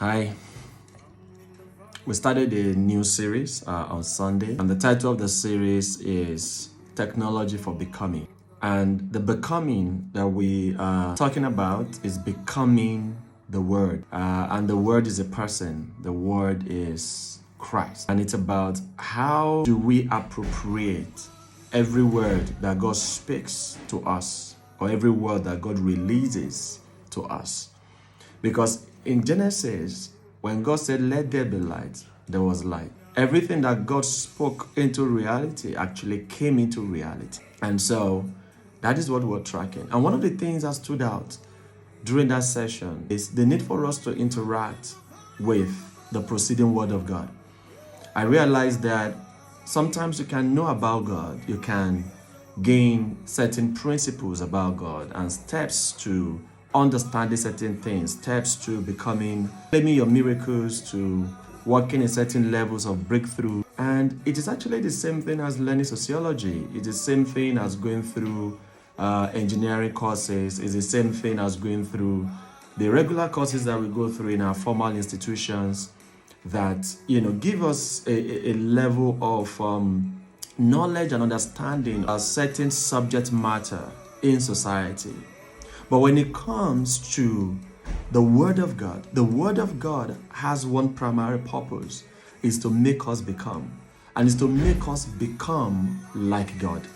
Hi, we started a new series on Sunday, and the title of the series is Technology for Becoming. And the becoming that we are talking about is becoming the Word. And the Word is a person, the Word is Christ. And it's about how do we appropriate every word that God speaks to us, or every word that God releases to us. Because in Genesis, when God said, "Let there be light," there was light. Everything that God spoke into reality actually came into reality. And so that is what we're tracking. And one of the things that stood out during that session is the need for us to interact with the proceeding Word of God. I realized that sometimes you can know about God, you can gain certain principles about God and steps to understanding certain things, steps to claiming your miracles, to working in certain levels of breakthrough. And it is actually the same thing as learning sociology. It's the same thing as going through engineering courses. It's the same thing as going through the regular courses that we go through in our formal institutions that give us a level of knowledge and understanding of certain subject matter in society. But when it comes to the Word of God, the Word of God has one primary purpose, is to make us become, and is to make us become like God.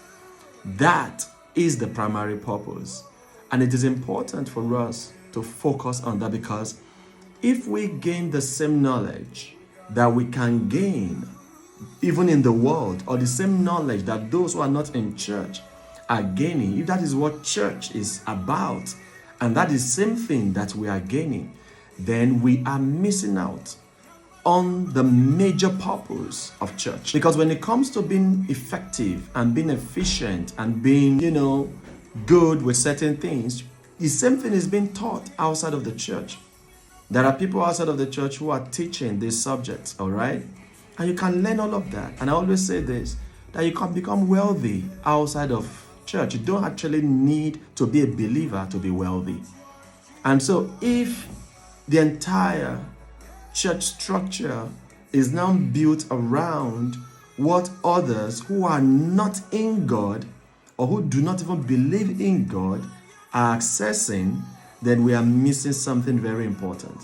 That is the primary purpose. And it is important for us to focus on that, because if we gain the same knowledge that we can gain even in the world, or the same knowledge that those who are not in church are gaining, if that is what church is about, and that is the same thing that we are gaining, then we are missing out on the major purpose of church. Because when it comes to being effective and being efficient and being, good with certain things, the same thing is being taught outside of the church. There are people outside of the church who are teaching these subjects, all right? And you can learn all of that. And I always say this, that you can become wealthy outside of church. You don't actually need to be a believer to be wealthy. And so if the entire church structure is now built around what others who are not in God, or who do not even believe in God, are accessing, then we are missing something very important.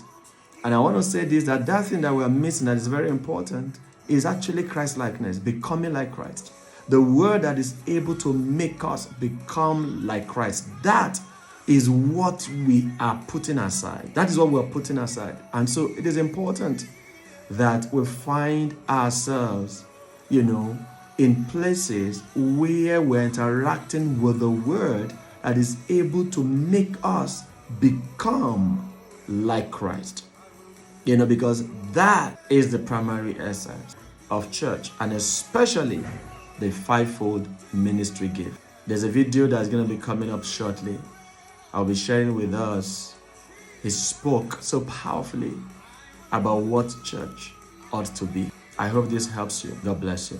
And I want to say this, that thing that we are missing that is very important is actually Christ-likeness, becoming like Christ. The word that is able to make us become like Christ. That is what we are putting aside. That is what we're putting aside. And so it is important that we find ourselves, in places where we're interacting with the word that is able to make us become like Christ. Because that is the primary essence of church, and especially the fivefold ministry gift. There's a video that's going to be coming up shortly. I'll be sharing with us. He spoke so powerfully about what church ought to be. I hope this helps you. God bless you.